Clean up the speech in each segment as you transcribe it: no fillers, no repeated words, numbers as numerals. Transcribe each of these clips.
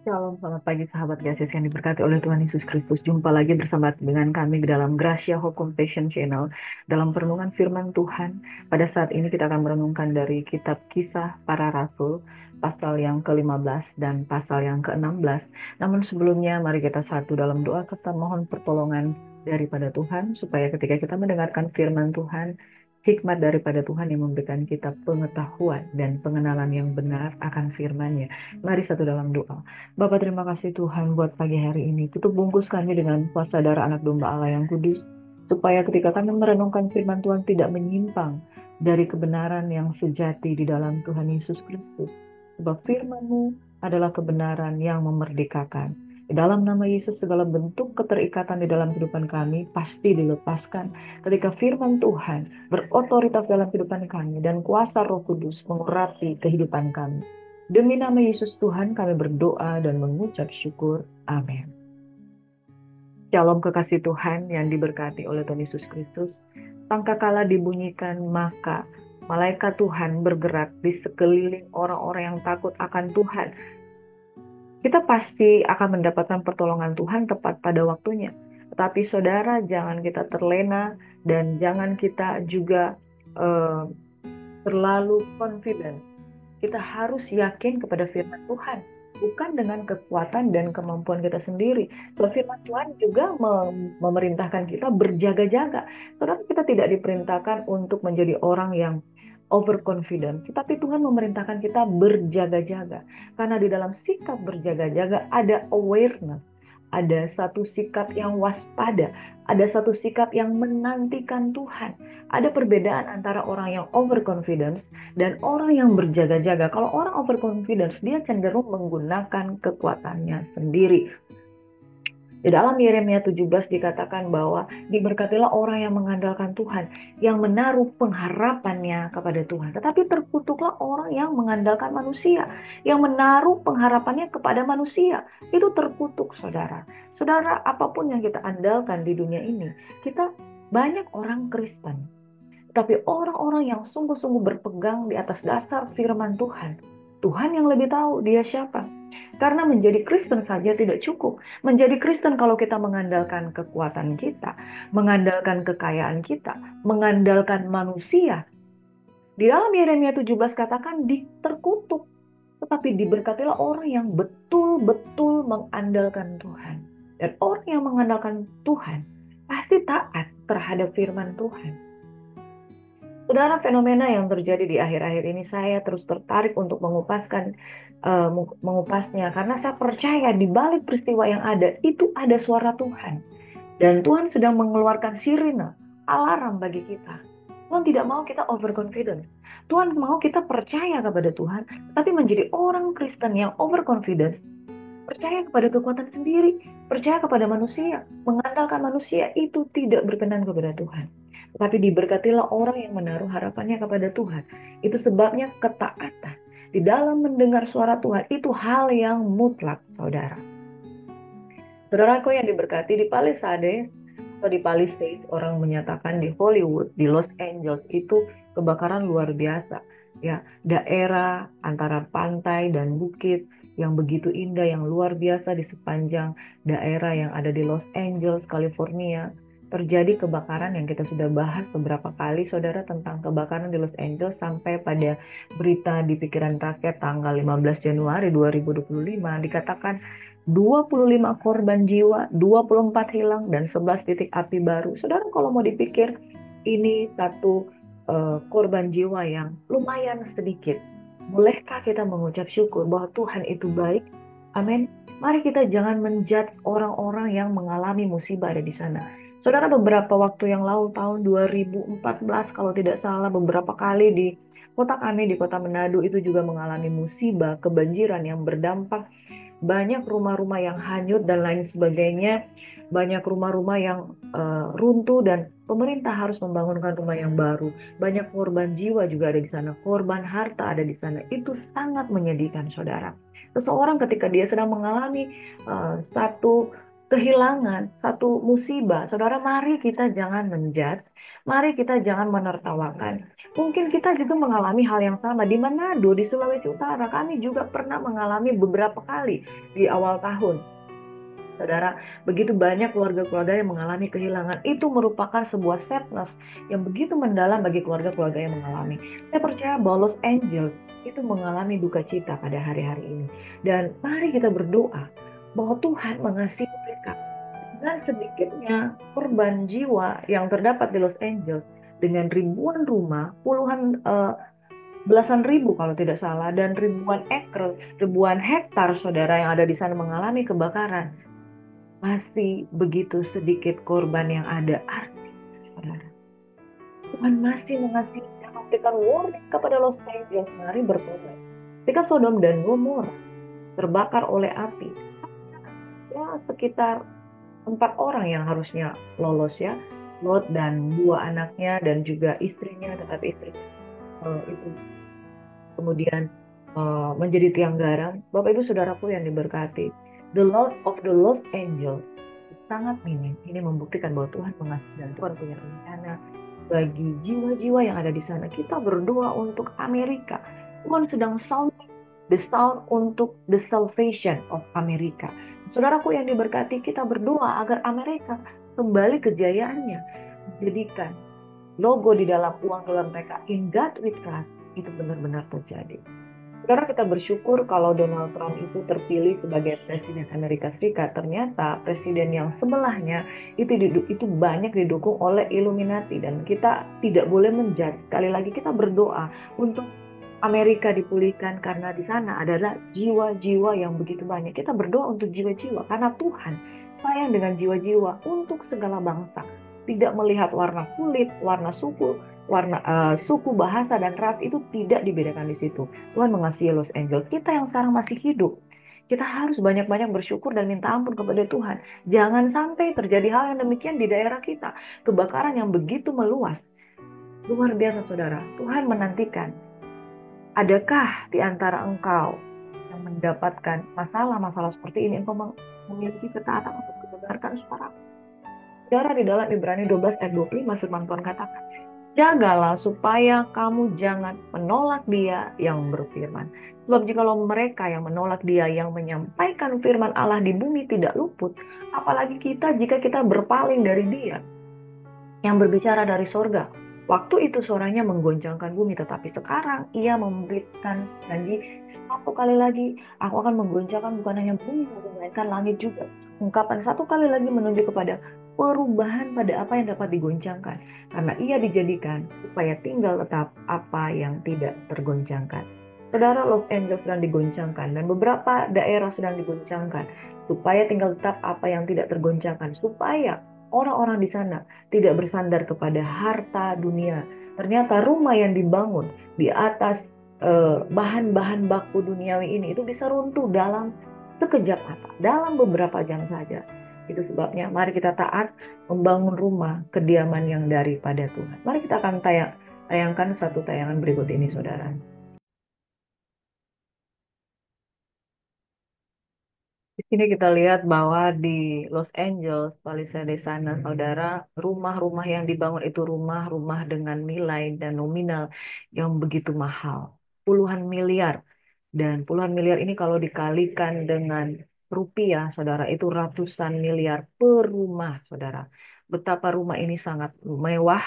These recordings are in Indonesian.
Shalom, selamat pagi sahabat Gases yang diberkati oleh Tuhan Yesus Kristus. Jumpa lagi bersama dengan kami di dalam Gracia Hope Compassion Channel dalam perenungan firman Tuhan. Pada saat ini kita akan merenungkan dari kitab Kisah Para Rasul, pasal yang ke-15 dan pasal yang ke-16. Namun sebelumnya mari kita satu dalam doa, kita mohon pertolongan daripada Tuhan supaya ketika kita mendengarkan firman Tuhan, hikmat daripada Tuhan yang memberikan kita pengetahuan dan pengenalan yang benar akan firman-Nya. Mari satu dalam doa. Bapak, terima kasih Tuhan buat pagi hari ini. Tutup bungkus kami dengan kuasa darah anak domba Allah yang kudus, supaya ketika kami merenungkan firman Tuhan tidak menyimpang dari kebenaran yang sejati di dalam Tuhan Yesus Kristus. Sebab firman-Mu adalah kebenaran yang memerdekakan. Di dalam nama Yesus segala bentuk keterikatan di dalam kehidupan kami pasti dilepaskan ketika firman Tuhan berotoritas dalam kehidupan kami dan kuasa Roh Kudus mengurapi kehidupan kami. Demi nama Yesus Tuhan kami berdoa dan mengucap syukur. Amin. Shalom kekasih Tuhan yang diberkati oleh Tuhan Yesus Kristus. Sangkakala dibunyikan, maka malaikat Tuhan bergerak di sekeliling orang-orang yang takut akan Tuhan. Kita pasti akan mendapatkan pertolongan Tuhan tepat pada waktunya. Tetapi saudara, jangan kita terlena dan jangan kita juga terlalu confident. Kita harus yakin kepada firman Tuhan, bukan dengan kekuatan dan kemampuan kita sendiri. Sebab firman Tuhan juga memerintahkan kita berjaga-jaga. Saudara, kita tidak diperintahkan untuk menjadi orang yang overconfident, tetapi Tuhan memerintahkan kita berjaga-jaga. Karena di dalam sikap berjaga-jaga ada awareness, ada satu sikap yang waspada, ada satu sikap yang menantikan Tuhan. Ada perbedaan antara orang yang overconfidence dan orang yang berjaga-jaga. Kalau orang overconfidence, dia cenderung menggunakan kekuatannya sendiri. Di dalam Yeremia 17 dikatakan bahwa diberkatilah orang yang mengandalkan Tuhan, yang menaruh pengharapannya kepada Tuhan. Tetapi terkutuklah orang yang mengandalkan manusia, yang menaruh pengharapannya kepada manusia. Itu terkutuk, saudara. Saudara, apapun yang kita andalkan di dunia ini, kita banyak orang Kristen. Tapi orang-orang yang sungguh-sungguh berpegang di atas dasar firman Tuhan, Tuhan yang lebih tahu dia siapa. Karena menjadi Kristen saja tidak cukup. Menjadi Kristen kalau kita mengandalkan kekuatan kita, mengandalkan kekayaan kita, mengandalkan manusia. Di dalam Yeremia 17 katakan terkutuk. Tetapi diberkatilah orang yang betul-betul mengandalkan Tuhan. Dan orang yang mengandalkan Tuhan pasti taat terhadap firman Tuhan. Saudara, fenomena yang terjadi di akhir-akhir ini saya terus tertarik untuk mengupasnya karena saya percaya di balik peristiwa yang ada itu ada suara Tuhan dan Tuhan sedang mengeluarkan sirine alarm bagi kita. Tuhan tidak mau kita overconfident. Tuhan mau kita percaya kepada Tuhan, tapi menjadi orang Kristen yang overconfident, percaya kepada kekuatan sendiri, percaya kepada manusia, mengandalkan manusia, itu tidak berkenan kepada Tuhan. Tetapi diberkatilah orang yang menaruh harapannya kepada Tuhan. Itu sebabnya ketaatan di dalam mendengar suara Tuhan itu hal yang mutlak, saudara. Saudaraku yang diberkati, di Palisade atau di Palisades, orang menyatakan di Hollywood, di Los Angeles itu kebakaran luar biasa. Ya, daerah antara pantai dan bukit yang begitu indah, yang luar biasa di sepanjang daerah yang ada di Los Angeles, California. Terjadi kebakaran yang kita sudah bahas beberapa kali, saudara, tentang kebakaran di Los Angeles sampai pada berita di pikiran rakyat tanggal 15 Januari 2025 dikatakan 25 korban jiwa, 24 hilang, dan 11 titik api baru. Saudara, kalau mau dipikir, ini satu korban jiwa yang lumayan sedikit. Bolehkah kita mengucap syukur bahwa Tuhan itu baik? Amin. Mari kita jangan menjudge orang-orang yang mengalami musibah ada di sana. Saudara, beberapa waktu yang lalu, tahun 2014, kalau tidak salah, beberapa kali di kota kami, di kota Manado, itu juga mengalami musibah, kebanjiran yang berdampak banyak rumah-rumah yang hanyut dan lain sebagainya, banyak rumah-rumah yang runtuh dan pemerintah harus membangunkan rumah yang baru. Banyak korban jiwa juga ada di sana, korban harta ada di sana. Itu sangat menyedihkan, saudara. Seseorang ketika dia sedang mengalami satu kehilangan satu musibah, saudara, mari kita jangan menjudge, mari kita jangan menertawakan. Mungkin kita juga mengalami hal yang sama di Manado, di Sulawesi Utara. Kami juga pernah mengalami beberapa kali di awal tahun. Saudara, begitu banyak keluarga-keluarga yang mengalami kehilangan. Itu merupakan sebuah sadness yang begitu mendalam bagi keluarga-keluarga yang mengalami. Saya percaya bahwa Los Angeles itu mengalami duka cita pada hari-hari ini. Dan mari kita berdoa bahwa Tuhan mengasihi mereka. Dengan sedikitnya korban jiwa yang terdapat di Los Angeles, dengan ribuan rumah, belasan ribu kalau tidak salah, dan ribuan ekor, ribuan hektar saudara yang ada di sana mengalami kebakaran, masih begitu sedikit korban yang ada. Artinya, saudara, Tuhan masih mengasihi dan memberikan warning kepada Los Angeles, mari bertobat. Ketika Sodom dan Gomora terbakar oleh api, ya sekitar 4 orang yang harusnya lolos ya, Lot dan 2 anaknya dan juga istrinya, tetapi istrinya itu kemudian menjadi tiang garam. Bapak Ibu Saudaraku yang diberkati, the loss of the lost angel sangat minim. Ini membuktikan bahwa Tuhan mengasihi dan Tuhan punya rencana bagi jiwa-jiwa yang ada di sana. Kita berdoa untuk Amerika. Tuhan sedang sound the sound untuk the salvation of Amerika. Saudaraku yang diberkati, kita berdoa agar Amerika kembali kejayaannya, menjadikan logo di dalam uang dolar mereka, in God we trust, itu benar-benar terjadi. Sekarang kita bersyukur kalau Donald Trump itu terpilih sebagai Presiden Amerika Serikat. Ternyata presiden yang sebelahnya itu banyak didukung oleh Illuminati. Dan kita tidak boleh menjudge. Sekali lagi kita berdoa untuk Amerika dipulihkan karena di sana adalah jiwa-jiwa yang begitu banyak. Kita berdoa untuk jiwa-jiwa karena Tuhan sayang dengan jiwa-jiwa untuk segala bangsa. Tidak melihat warna kulit, warna suku, suku, bahasa, dan ras, itu tidak dibedakan di situ. Tuhan mengasihi Los Angeles. Kita yang sekarang masih hidup, kita harus banyak-banyak bersyukur dan minta ampun kepada Tuhan. Jangan sampai terjadi hal yang demikian di daerah kita. Kebakaran yang begitu meluas. Luar biasa saudara. Tuhan menantikan. Adakah di antara engkau yang mendapatkan masalah-masalah seperti ini, engkau memiliki ketaatan untuk mendengarkan suara? Saudara, di dalam Ibrani 12 ayat 25 firman Tuhan katakan, jagalah supaya kamu jangan menolak Dia yang berfirman. Sebab jikalau mereka yang menolak Dia yang menyampaikan firman Allah di bumi tidak luput, apalagi kita jika kita berpaling dari Dia yang berbicara dari sorga. Waktu itu suaranya menggoncangkan bumi, tetapi sekarang Ia memberikan janji satu kali lagi, aku akan menggoncangkan bukan hanya bumi, melainkan langit juga. Ungkapan satu kali lagi menunjuk kepada perubahan pada apa yang dapat digoncangkan. Karena Ia dijadikan supaya tinggal tetap apa yang tidak tergoncangkan. Saudara, Los Angeles sedang digoncangkan dan beberapa daerah sedang digoncangkan supaya tinggal tetap apa yang tidak tergoncangkan, supaya orang-orang di sana tidak bersandar kepada harta dunia. Ternyata rumah yang dibangun di atas bahan-bahan baku duniawi ini itu bisa runtuh dalam sekejap mata, dalam beberapa jam saja. Itu sebabnya mari kita taat membangun rumah kediaman yang daripada Tuhan. Mari kita akan tayangkan satu tayangan berikut ini, saudara. Di sini kita lihat bahwa di Los Angeles, Palisade sana, saudara, rumah-rumah yang dibangun itu rumah-rumah dengan nilai dan nominal yang begitu mahal. Puluhan miliar. Dan puluhan miliar ini kalau dikalikan dengan rupiah, saudara, itu ratusan miliar per rumah, saudara. Betapa rumah ini sangat mewah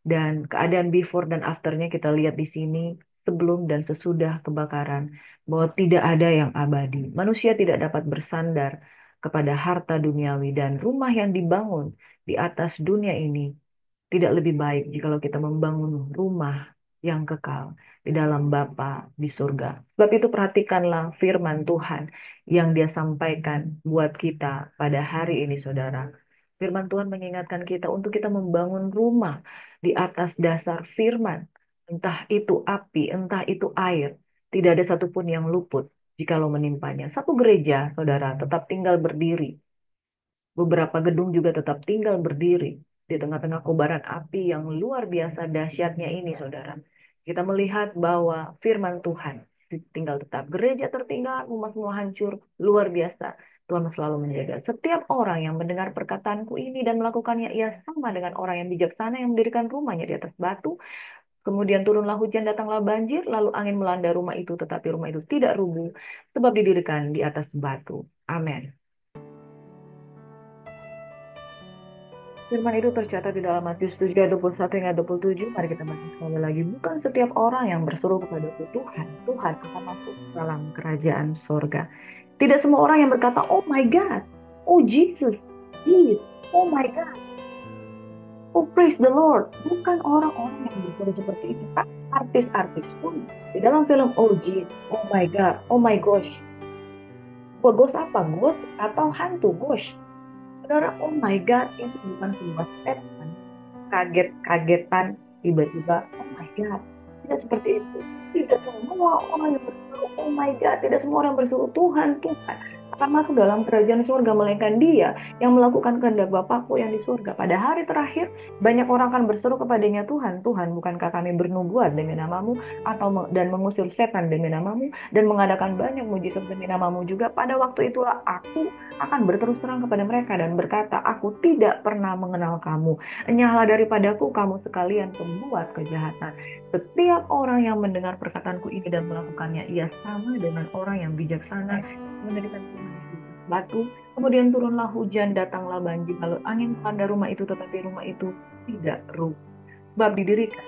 dan keadaan before dan afternya kita lihat di sini, sebelum dan sesudah kebakaran, bahwa tidak ada yang abadi. Manusia tidak dapat bersandar kepada harta duniawi, dan rumah yang dibangun di atas dunia ini tidak lebih baik jikalau kita membangun rumah yang kekal di dalam Bapa di surga. Sebab itu perhatikanlah firman Tuhan yang Dia sampaikan buat kita pada hari ini, saudara. Firman Tuhan mengingatkan kita untuk kita membangun rumah di atas dasar firman. Entah itu api, entah itu air. Tidak ada satupun yang luput jikalau menimpanya. Satu gereja, saudara, tetap tinggal berdiri. Beberapa gedung juga tetap tinggal berdiri di tengah-tengah kobaran api yang luar biasa dahsyatnya ini, saudara. Kita melihat bahwa firman Tuhan tinggal tetap. Gereja tertinggal, rumah semua hancur, luar biasa. Tuhan selalu menjaga. Setiap orang yang mendengar perkataanku ini dan melakukannya, ia sama dengan orang yang bijaksana yang mendirikan rumahnya di atas batu. Kemudian turunlah hujan, datanglah banjir, lalu angin melanda rumah itu, tetapi rumah itu tidak rubuh, sebab didirikan di atas batu. Amin. Firman itu tercatat di dalam Matius 7 ayat 21 hingga 27. Mari kita baca sekali lagi. Bukan setiap orang yang berseru kepadaku Tuhan, Tuhan akan masuk dalam kerajaan sorga. Tidak semua orang yang berkata, oh my God, oh Jesus, please, oh my God, oh praise the Lord. Bukan orang-orang yang berseru seperti itu. Pak, artis-artis pun di dalam film, oh Jesus, oh my God, oh my gosh. Ghost apa? Ghost atau hantu? Ghost. Saudara, oh my God, itu bukan sebuah statement kaget-kagetan tiba-tiba, oh my God, tidak seperti itu. Tidak semua orang yang berseru oh my God, tidak semua orang yang berseru Tuhan, Tuhan akan masuk dalam kerajaan surga, melainkan dia yang melakukan kehendak Bapakku yang di surga. Pada hari terakhir banyak orang akan berseru kepadanya, Tuhan, Tuhan, bukankah kami bernubuat demi namamu dan mengusir setan demi namamu dan mengadakan banyak mujizat demi namamu juga. Pada waktu itulah aku akan berterus terang kepada mereka dan berkata, aku tidak pernah mengenal kamu. Enyahlah daripadaku kamu sekalian pembuat kejahatan. Setiap orang yang mendengar perkataanku ini dan melakukannya, ia sama dengan orang yang bijaksana mendirikan rumahnya di batu. Kemudian turunlah hujan, datanglah banjir, lalu angin melanda rumah itu, tetapi rumah itu tidak rubuh. Sebab didirikan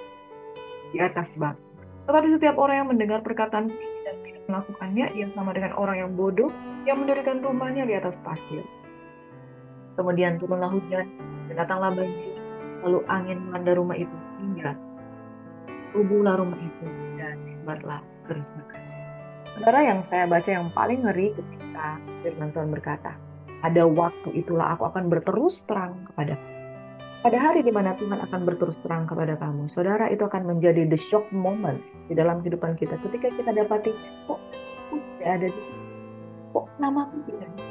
di atas batu. Tetapi setiap orang yang mendengar perkataan ini dan tidak melakukannya, ia sama dengan orang yang bodoh yang mendirikan rumahnya di atas pasir. Kemudian turunlah hujan, dan datanglah banjir, lalu angin melanda rumah itu hingga rubuhlah rumah itu dan akibatlah kerusakan. Saudara, yang saya baca yang paling ngeri ketika firman Tuhan berkata, pada waktu itulah aku akan berterus terang kepada kamu. Pada hari di mana Tuhan akan berterus terang kepada kamu, saudara, itu akan menjadi the shock moment di dalam kehidupan kita. Ketika kita dapati, kok aku tidak ada di sini? Kok namaku tidak ada?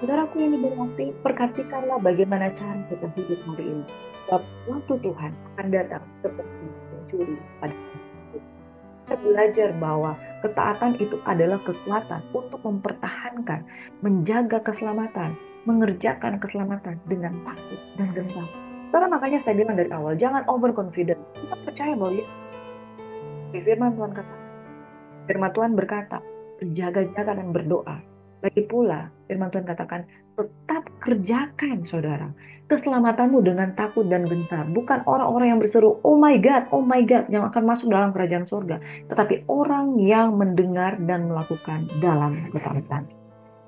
Saudaraku yang diberkati, perhatikanlah bagaimana cara kita hidup hari ini. Sebab waktu Tuhan akan datang seperti mencuri pada kita. Kita belajar bahwa ketaatan itu adalah kekuatan untuk mempertahankan, menjaga keselamatan, mengerjakan keselamatan dengan takut dan gentar. Karena makanya saya bilang dari awal, jangan overconfident. Kita percaya bahwa firman Tuhan kata, firman Tuhan berkata, berjaga-jaga dan berdoa. Lagi pula, firman Tuhan katakan, tetap kerjakan, saudara, keselamatanmu dengan takut dan gentar. Bukan orang-orang yang berseru, oh my God, yang akan masuk dalam kerajaan surga. Tetapi orang yang mendengar dan melakukan dalam ketaatan.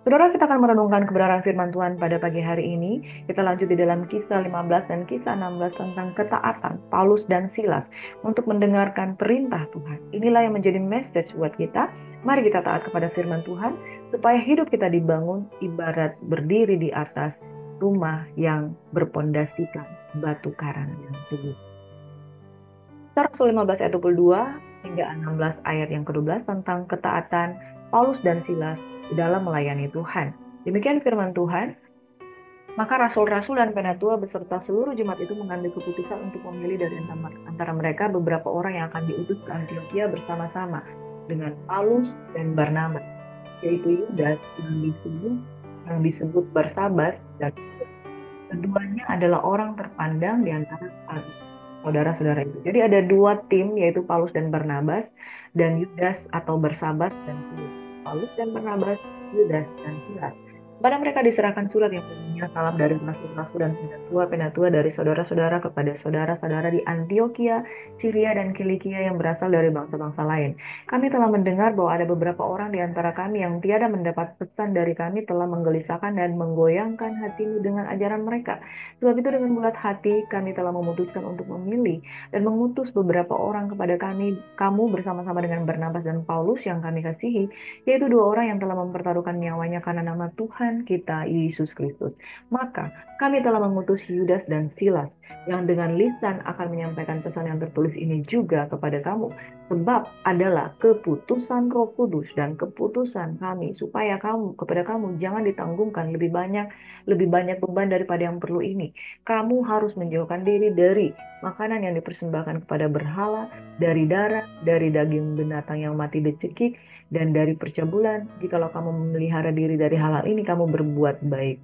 Saudara, kita akan merenungkan kebenaran firman Tuhan pada pagi hari ini. Kita lanjut di dalam kisah 15 dan kisah 16 tentang ketaatan Paulus dan Silas untuk mendengarkan perintah Tuhan. Inilah yang menjadi message buat kita. Mari kita taat kepada firman Tuhan supaya hidup kita dibangun ibarat berdiri di atas rumah yang berpondasikan batu karang yang teguh. Rasul 15 ayat 22 hingga 16 ayat yang ke-12 tentang ketaatan Paulus dan Silas di dalam melayani Tuhan. Demikian firman Tuhan. Maka rasul-rasul dan penatua beserta seluruh jemaat itu mengambil keputusan untuk memilih dari antara mereka beberapa orang yang akan diutus ke Antioquia bersama-sama dengan Paulus dan Barnabas, yaitu Yudas yang disebut Barsabas, dan keduanya adalah orang terpandang di antara saudara-saudara itu. Jadi ada dua tim, yaitu Paulus dan Barnabas, dan Yudas atau Barsabas dan Silas. Paulus dan Barnabas, Yudas dan Silas. Pada mereka diserahkan surat yang bunyinya, salam dari rasul-rasul dan penatua dari saudara-saudara kepada saudara-saudara di Antioquia, Syria dan Kilikia yang berasal dari bangsa-bangsa lain. Kami telah mendengar bahwa ada beberapa orang di antara kami yang tiada mendapat pesan dari kami telah menggelisahkan dan menggoyangkan hatimu dengan ajaran mereka. Sebab itu dengan bulat hati kami telah memutuskan untuk memilih dan mengutus beberapa orang kepada kamu bersama-sama dengan Barnabas dan Paulus yang kami kasihi, yaitu dua orang yang telah mempertaruhkan nyawanya karena nama Tuhan kita Yesus Kristus. Maka kami telah mengutus Yudas dan Silas. yang dengan lisan akan menyampaikan pesan yang tertulis ini juga kepada kamu. Sebab adalah keputusan Roh Kudus dan keputusan kami supaya kepada kamu jangan ditanggungkan lebih banyak beban daripada yang perlu ini. Kamu harus menjauhkan diri dari makanan yang dipersembahkan kepada berhala, dari darah, dari daging binatang yang mati dicekik, dan dari percabulan. Jikalau kamu memelihara diri dari hal-hal ini, kamu berbuat baik.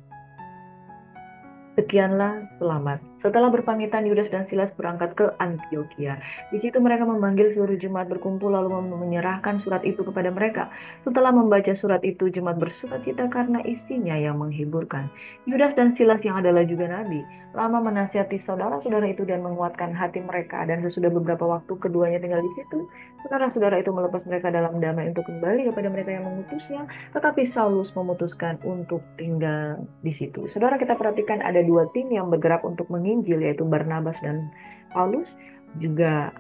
Sekianlah, selamat. Setelah berpamitan, Yudas dan Silas berangkat ke Antioquia. Di situ mereka memanggil seluruh jemaat berkumpul lalu menyerahkan surat itu kepada mereka. Setelah membaca surat itu, jemaat bersukacita karena isinya yang menghiburkan. Yudas dan Silas yang adalah juga nabi, lama menasihati saudara-saudara itu dan menguatkan hati mereka. Dan sesudah beberapa waktu keduanya tinggal di situ, saudara-saudara itu melepas mereka dalam damai untuk kembali kepada mereka yang mengutusnya. Tetapi Saulus memutuskan untuk tinggal di situ. Saudara, kita perhatikan ada dua tim yang bergerak untuk menginjil, yaitu Barnabas dan Paulus, juga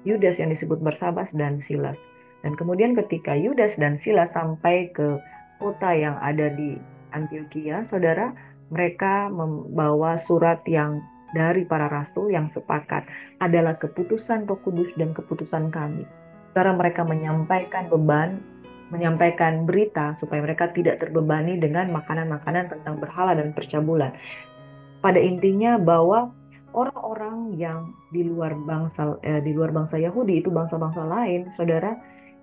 Yudas yang disebut Barsabas dan Silas. Dan kemudian ketika Yudas dan Silas sampai ke kota yang ada di Antioquia, saudara, mereka membawa surat yang dari para rasul yang sepakat adalah keputusan Roh Kudus dan keputusan kami. Saudara, mereka menyampaikan berita supaya mereka tidak terbebani dengan makanan-makanan tentang berhala dan percabulan. Pada intinya bahwa orang-orang yang di luar bangsa Yahudi, itu bangsa-bangsa lain, saudara,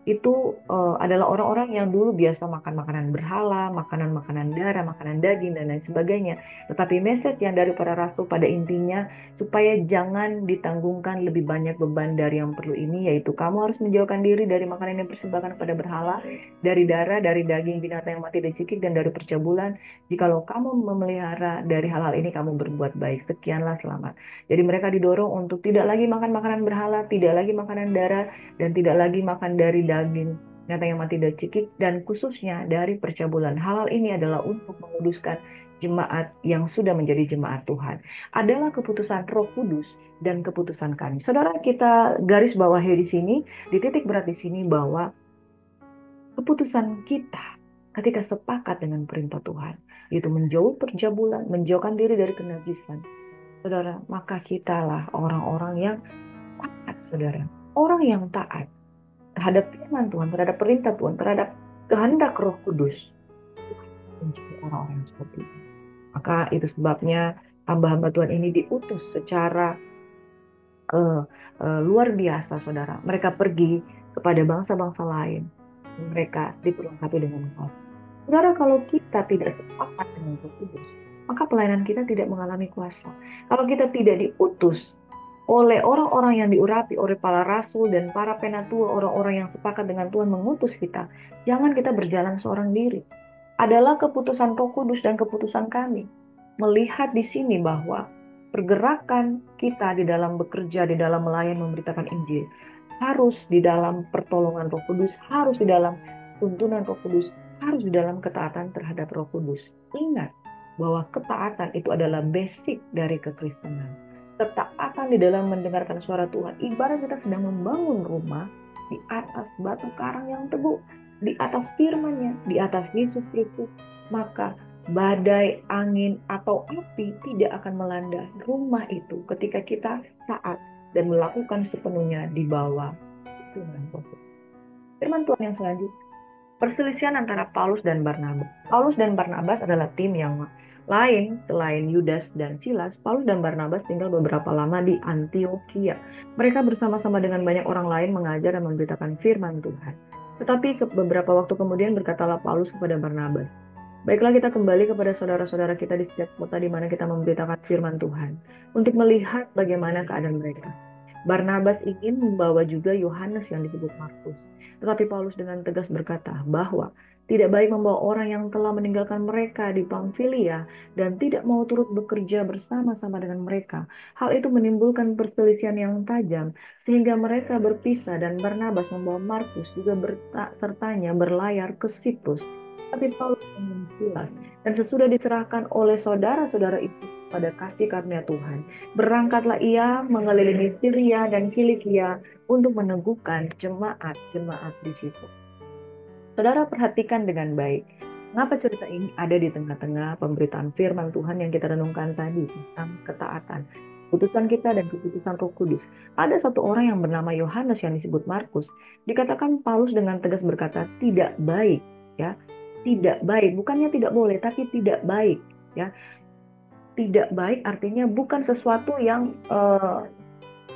itu adalah orang-orang yang dulu biasa makan makanan berhala, makanan-makanan darah, makanan daging, dan lain sebagainya. Tetapi message yang dari para rasul pada intinya supaya jangan ditanggungkan lebih banyak beban dari yang perlu ini, yaitu kamu harus menjauhkan diri dari makanan yang dipersembahkan kepada berhala, dari darah, dari daging binatang yang mati dicekik, dan dari percabulan. Jikalau kamu memelihara dari hal-hal ini, kamu berbuat baik. Sekianlah, selamat. Jadi mereka didorong untuk tidak lagi makan makanan berhala, tidak lagi makanan darah, dan tidak lagi makan dari daging binatang yang mati dicekik, dan khususnya dari percabulan. Hal-hal ini adalah untuk menguduskan jemaat yang sudah menjadi jemaat Tuhan. Adalah keputusan Roh Kudus dan keputusan kami. Saudara, kita garis bawahi di sini, di titik berat di sini, bahwa keputusan kita ketika sepakat dengan perintah Tuhan, yaitu menjauh percabulan, menjauhkan diri dari kenajisan, saudara, maka kitalah orang-orang yang taat, saudara. Orang yang taat terhadap firman Tuhan, terhadap perintah Tuhan, terhadap kehendak Roh Kudus, menjadi orang-orang yang seperti itu. Maka itu sebabnya hamba-hamba Tuhan ini diutus secara luar biasa, saudara. Mereka pergi kepada bangsa-bangsa lain. Mereka diperlengkapi dengan kuasa. Saudara, kalau kita tidak sepakat dengan Roh Kudus, maka pelayanan kita tidak mengalami kuasa. Kalau kita tidak diutus oleh orang-orang yang diurapi oleh para rasul dan para penatua, orang-orang yang sepakat dengan Tuhan mengutus kita, jangan kita berjalan seorang diri. Adalah keputusan Roh Kudus dan keputusan kami. Melihat di sini bahwa pergerakan kita di dalam bekerja, di dalam melayani, memberitakan Injil, harus di dalam pertolongan Roh Kudus, harus di dalam tuntunan Roh Kudus, harus di dalam ketaatan terhadap Roh Kudus. Ingat bahwa ketaatan itu adalah basic dari kekristenan. Ketaatan di dalam mendengarkan suara Tuhan, ibarat kita sedang membangun rumah di atas batu karang yang teguh, di atas firman-Nya, di atas Yesus Kristus, maka badai, angin, atau api tidak akan melanda rumah itu ketika kita taat dan melakukan sepenuhnya di bawah firman Tuhan. Firman Tuhan yang selanjutnya, perselisihan antara Paulus dan Barnabas. Paulus dan Barnabas adalah tim yang lain selain Yudas dan Silas. Paulus dan Barnabas tinggal beberapa lama di Antioquia. Mereka bersama-sama dengan banyak orang lain mengajar dan memberitakan firman Tuhan. Tetapi beberapa waktu kemudian berkatalah Paulus kepada Barnabas, baiklah, kita kembali kepada saudara-saudara kita di setiap kota di mana kita memberitakan firman Tuhan, untuk melihat bagaimana keadaan mereka. Barnabas ingin membawa juga Yohanes yang disebut Markus. Tetapi Paulus dengan tegas berkata bahwa tidak baik membawa orang yang telah meninggalkan mereka di Pamfilia dan tidak mau turut bekerja bersama-sama dengan mereka. Hal itu menimbulkan perselisihan yang tajam sehingga mereka berpisah, dan Barnabas membawa Markus juga sertanya berlayar ke Siprus. Tapi Paulus mengulas, dan sesudah diserahkan oleh saudara-saudara itu pada kasih karunia Tuhan, berangkatlah ia mengelilingi Syria dan Kilikia untuk meneguhkan jemaat-jemaat di situ. Saudara, perhatikan dengan baik. Mengapa cerita ini ada di tengah-tengah pemberitaan firman Tuhan yang kita renungkan tadi tentang ketaatan? keputusan kita dan keputusan Roh Kudus. Ada satu orang yang bernama Yohanes yang disebut Markus. Dikatakan Paulus dengan tegas berkata, tidak baik, ya. Tidak baik, bukannya tidak boleh, tapi tidak baik, ya. Tidak baik artinya bukan sesuatu yang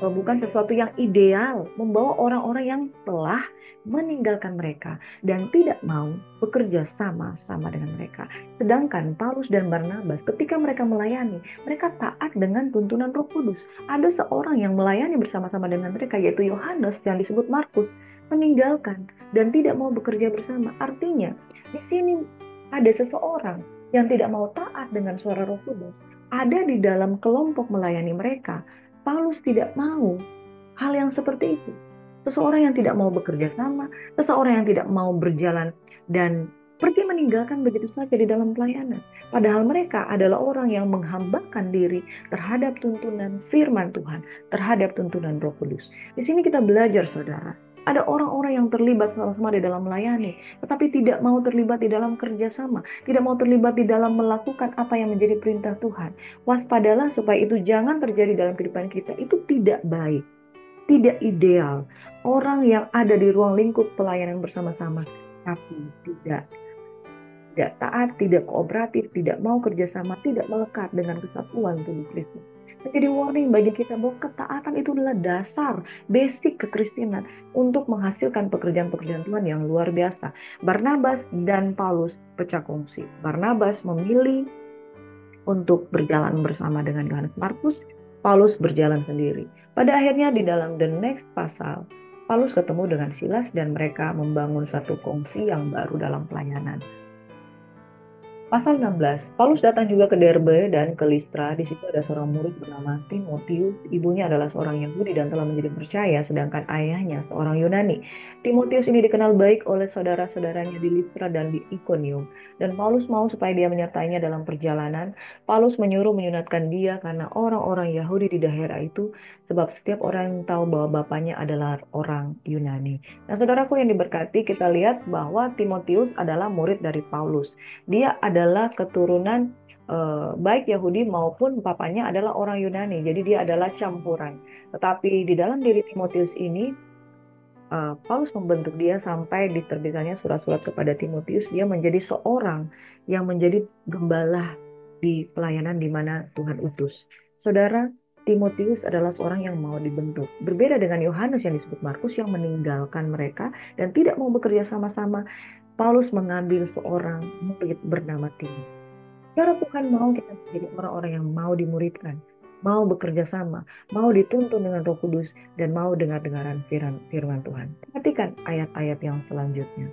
bukan sesuatu yang ideal, membawa orang-orang yang telah meninggalkan mereka dan tidak mau bekerja sama-sama dengan mereka. Sedangkan Paulus dan Barnabas ketika mereka melayani, mereka taat dengan tuntunan Roh Kudus. Ada seorang yang melayani bersama-sama dengan mereka, yaitu Yohanes yang disebut Markus, meninggalkan dan tidak mau bekerja bersama. Artinya, di sini ada seseorang yang tidak mau taat dengan suara Roh Kudus, ada di dalam kelompok melayani mereka. Paulus tidak mau hal yang seperti itu. Seseorang yang tidak mau bekerja sama, seseorang yang tidak mau berjalan dan pergi meninggalkan begitu saja di dalam pelayanan. Padahal mereka adalah orang yang menghambakan diri terhadap tuntunan firman Tuhan, terhadap tuntunan Roh Kudus. Di sini kita belajar, saudara. Ada orang-orang yang terlibat sama-sama di dalam melayani, tetapi tidak mau terlibat di dalam kerjasama, tidak mau terlibat di dalam melakukan apa yang menjadi perintah Tuhan. Waspadalah supaya itu jangan terjadi dalam kehidupan kita. Itu tidak baik, tidak ideal. Orang yang ada di ruang lingkup pelayanan bersama-sama, tapi tidak taat, tidak kooperatif, tidak mau kerjasama, tidak melekat dengan kesatuan tubuh Kristus. Jadi warning bagi kita bahwa ketaatan itu adalah dasar, basic kekristenan untuk menghasilkan pekerjaan-pekerjaan Tuhan yang luar biasa. Barnabas dan Paulus pecah kongsi. Barnabas memilih untuk berjalan bersama dengan Yohanes Markus, Paulus berjalan sendiri. Pada akhirnya di dalam the next pasal, Paulus ketemu dengan Silas dan mereka membangun satu kongsi yang baru dalam pelayanan. Pasal 16, Paulus datang juga ke Derbe dan ke Listra. Di situ ada seorang murid bernama Timotius. Ibunya adalah seorang Yahudi dan telah menjadi percaya, sedangkan ayahnya seorang Yunani. Timotius ini dikenal baik oleh saudara-saudaranya di Listra dan di Ikonium. Dan Paulus mau supaya dia menyertainya dalam perjalanan. Paulus menyuruh menyunatkan dia karena orang-orang Yahudi di daerah itu, sebab setiap orang tahu bahwa bapaknya adalah orang Yunani. Nah, saudaraku yang diberkati, kita lihat bahwa Timotius adalah murid dari Paulus. Dia adalah keturunan baik Yahudi maupun papanya adalah orang Yunani. Jadi dia adalah campuran. Tetapi di dalam diri Timotius ini, Paulus membentuk dia sampai diterbitkannya surat-surat kepada Timotius. Dia menjadi seorang yang menjadi gembala di pelayanan di mana Tuhan utus. Saudara, Timotius adalah seorang yang mau dibentuk. Berbeda dengan Yohanes yang disebut Markus yang meninggalkan mereka dan tidak mau bekerja sama-sama. Paulus mengambil seorang murid bernama Timotius. Cara Tuhan mau kita menjadi orang-orang yang mau dimuridkan, mau bekerja sama, mau dituntun dengan Roh Kudus, dan mau dengar-dengaran firman Tuhan. Perhatikan ayat-ayat yang selanjutnya.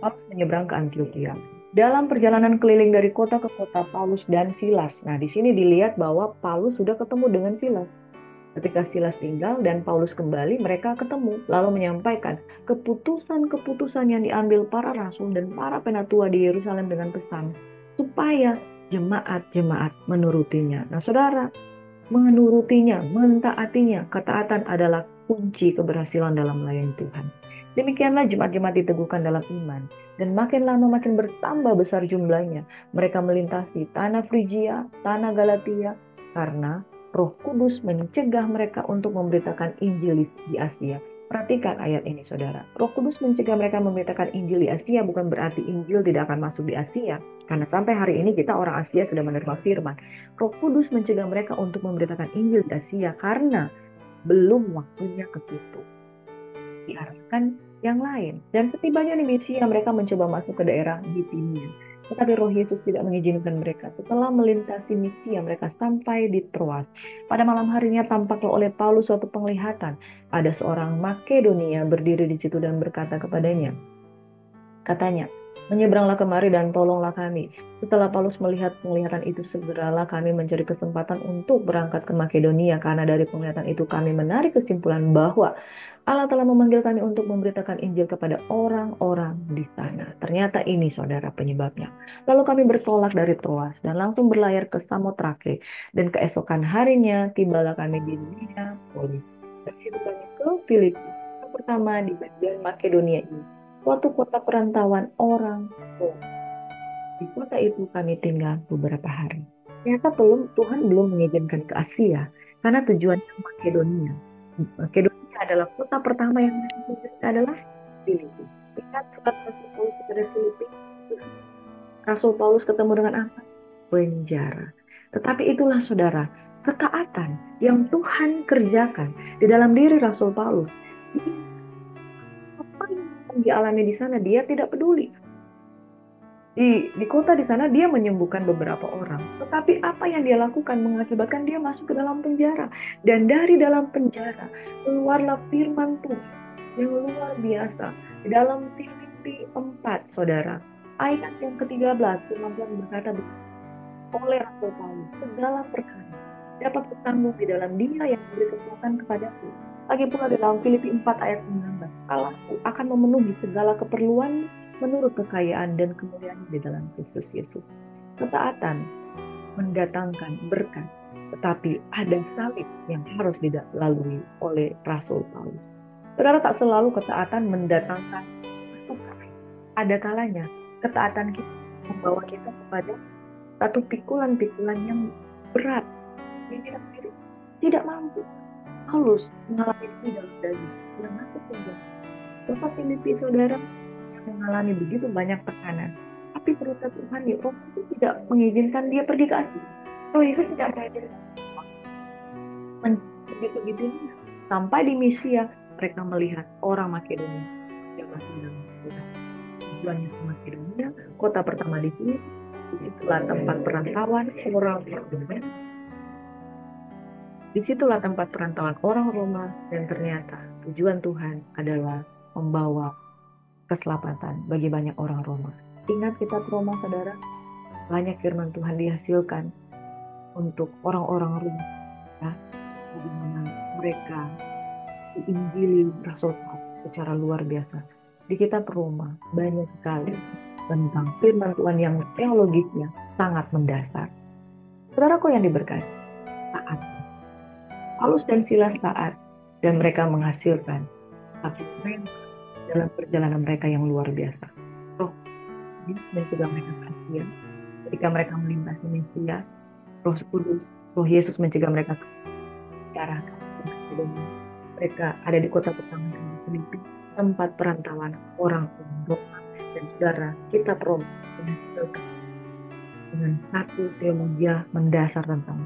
Paulus menyeberang ke Antioquia. Dalam perjalanan keliling dari kota ke kota, Paulus dan Silas. Nah, di sini dilihat bahwa Paulus sudah ketemu dengan Silas. Ketika Silas tinggal dan Paulus kembali, mereka ketemu, lalu menyampaikan keputusan-keputusan yang diambil para rasul dan para penatua di Yerusalem dengan pesan, supaya jemaat-jemaat menurutinya. Nah, saudara, menurutinya, mentaatinya, ketaatan adalah kunci keberhasilan dalam melayani Tuhan. Demikianlah jemaat-jemaat diteguhkan dalam iman, dan makin lama makin bertambah besar jumlahnya. Mereka melintasi tanah Frigia, tanah Galatia, karena Roh Kudus mencegah mereka untuk memberitakan Injil di Asia. Perhatikan ayat ini, saudara. Roh Kudus mencegah mereka memberitakan Injil di Asia, bukan berarti Injil tidak akan masuk di Asia. Karena sampai hari ini kita orang Asia sudah menerima firman. Roh Kudus mencegah mereka untuk memberitakan Injil di Asia karena belum waktunya ke situ. Diarahkan yang lain. Dan setibanya di Misia, mereka mencoba masuk ke daerah Bitinia. Tetapi Roh Yesus tidak mengizinkan mereka. Setelah melintasi Misia, mereka sampai di Troas. Pada malam harinya tampaklah oleh Paulus suatu penglihatan. Ada seorang Makedonia berdiri di situ dan berkata kepadanya. Katanya, menyeberanglah kemari dan tolonglah kami. Setelah Paulus melihat penglihatan itu, segeralah kami mencari kesempatan untuk berangkat ke Makedonia. Karena dari penglihatan itu kami menarik kesimpulan bahwa Allah telah memanggil kami untuk memberitakan Injil kepada orang-orang di sana. Ternyata ini, saudara, penyebabnya. Lalu kami bertolak dari Troas dan langsung berlayar ke Samotrake. Dan keesokan harinya tibalah kami di Neapolis. Dari situ kami ke Filipi. Yang pertama di bagian Makedonia ini, suatu kota perantauan orang tua. Di kota itu kami tinggal beberapa hari. Ternyata Tuhan belum mengizinkan ke Asia. Karena tujuannya Makedonia. Makedonia adalah kota pertama yang adalah Filipi. Ingat surat Rasul Paulus kepada Filipi, Rasul Paulus ketemu dengan apa? Penjara. Tetapi itulah saudara, ketaatan yang Tuhan kerjakan di dalam diri Rasul Paulus. Apa yang dialami di sana, dia tidak peduli. Di kota di sana dia menyembuhkan beberapa orang. Tetapi apa yang dia lakukan mengakibatkan dia masuk ke dalam penjara. Dan dari dalam penjara keluarlah firman Tuhan yang luar biasa. Di dalam Filipi 4, saudara. Ayat yang ke-13, firman Tuhan berkata, oleh Rasul Paulus, segala perkara dapat bertanggung di dalam Dia yang memberi kekuatan kepadaku. Lagi pula di dalam Filipi 4 ayat 19, Allahku akan memenuhi segala keperluan menurut kekayaan dan kemuliaan di dalam Kristus Yesus. Ketaatan mendatangkan berkat, tetapi ada salib yang harus dilalui oleh Rasul Paulus. Saudara, tak selalu ketaatan mendatangkan masukan. Ada kalanya ketaatan kita membawa kita kepada satu pikulan-pikulan yang berat, yang tidak mampu. Paulus mengalami ini dalam daging, yang masuk penjara. Kota Filipi, saudara, yang mengalami begitu banyak tekanan. Tapi berkat Tuhan, ya Roh itu tidak mengizinkan dia pergi ke Asia. Roh itu tidak mengizinkan. Begitu-begitu sampai di Misia, mereka melihat orang Makedonia yang masih dalam kota. Tujuannya ke Makedonia, kota pertama di sini. Disitulah tempat perantauan orang Roma. Disitulah tempat perantauan orang Roma, dan ternyata tujuan Tuhan adalah membawa keselamatan bagi banyak orang Roma. Ingat kitab Roma, saudara, banyak firman Tuhan dihasilkan untuk orang-orang Roma, ya, bagaimana mereka diinjili Rasul Paulus secara luar biasa. Di kitab Roma banyak sekali tentang firman Tuhan yang teologisnya sangat mendasar. Saudaraku yang diberkati, taat. Paulus dan Silas taat, dan mereka menghasilkan satu tren dalam perjalanan mereka yang luar biasa. Roh mencegah mereka kasihan. Ketika mereka melintasi Misia, Roh Kudus, Roh Yesus mencegah mereka ke arah mereka ada di kota pertama Filipi, tempat perantauan orang Roma. Dan saudara, kita Roma dengan satu teologi mendasar tentang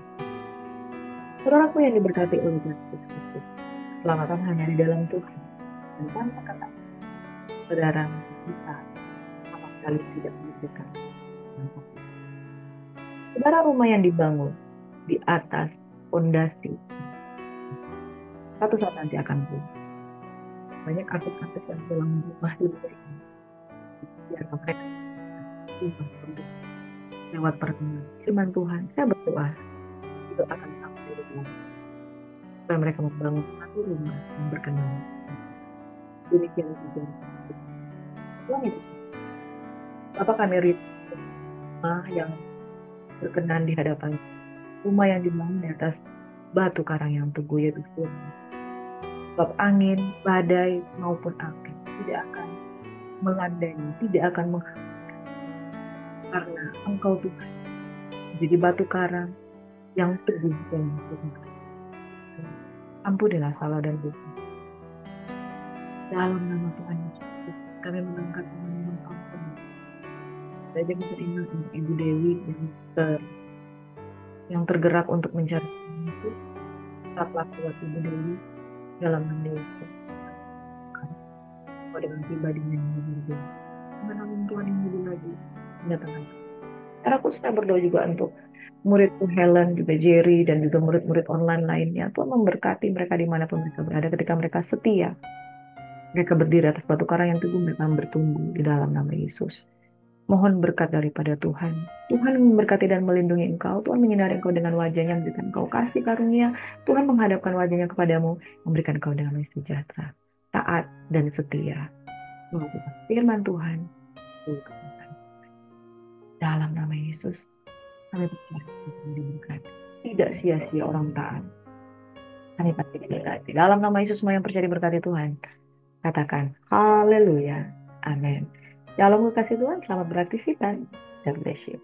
saudaraku yang diberkati oleh Yesus Kristus. Keselamatan hanya di dalam Tuhan, dan tanpa kata saudara kita sama sekali tidak mendekat. Saudara, rumah yang dibangun di atas fondasi satu saat nanti akan pulih. Banyak artis-artis yang dalam rumah ini biar mereka lewat pertemuan firman Tuhan. Saya berdoa itu akan sampai di rumah supaya mereka membangun satu rumah yang berkenan. Demikian juga uang itu. Apa kami rumah yang berkenan di hadapan, rumah yang dibangun di atas batu karang yang teguh, yaitu firman. Sebab angin, badai maupun api tidak akan melandai, tidak akan menghanguskan, karena Engkau Tuhan jadi batu karang yang teguh dan sempurna. Ampunilah salah dan dosa. Dalam nama Tuhan Yesus, kami mengangkat nama Engkau. Saya juga teringat untuk Ibu Dewi yang tergerak untuk mencari itu. Tetaplah kuat Ibu Dewi dalam mendesak dengan pribadinya yang berbeda. Mengenal Tuhan yang lebih lagi mendatangkan. Karena saya berdoa juga untuk muridku Helen, juga Jerry, dan juga murid-murid online lainnya. Tuhan memberkati mereka dimanapun mereka berada. Ketika mereka setia, mereka berdiri atas batu karang yang teguh, mereka bertumbuh di dalam nama Yesus. Mohon berkat daripada Tuhan. Tuhan memberkati dan melindungi engkau. Tuhan menyinari engkau dengan wajahnya, memberikan engkau kasih karunia. Tuhan menghadapkan wajahnya kepadamu, memberikan engkau damai sejahtera, taat dan setia. Melakukan firman Tuhan. Dalam nama Yesus, kami percaya diberkati. Tidak sia-sia orang taat. Kami pasti diberkati. Dalam nama Yesus, semua yang percaya diberkati Tuhan, katakan haleluya, amin. Shalom, kasih Tuhan, selamat beraktivitas. God bless you.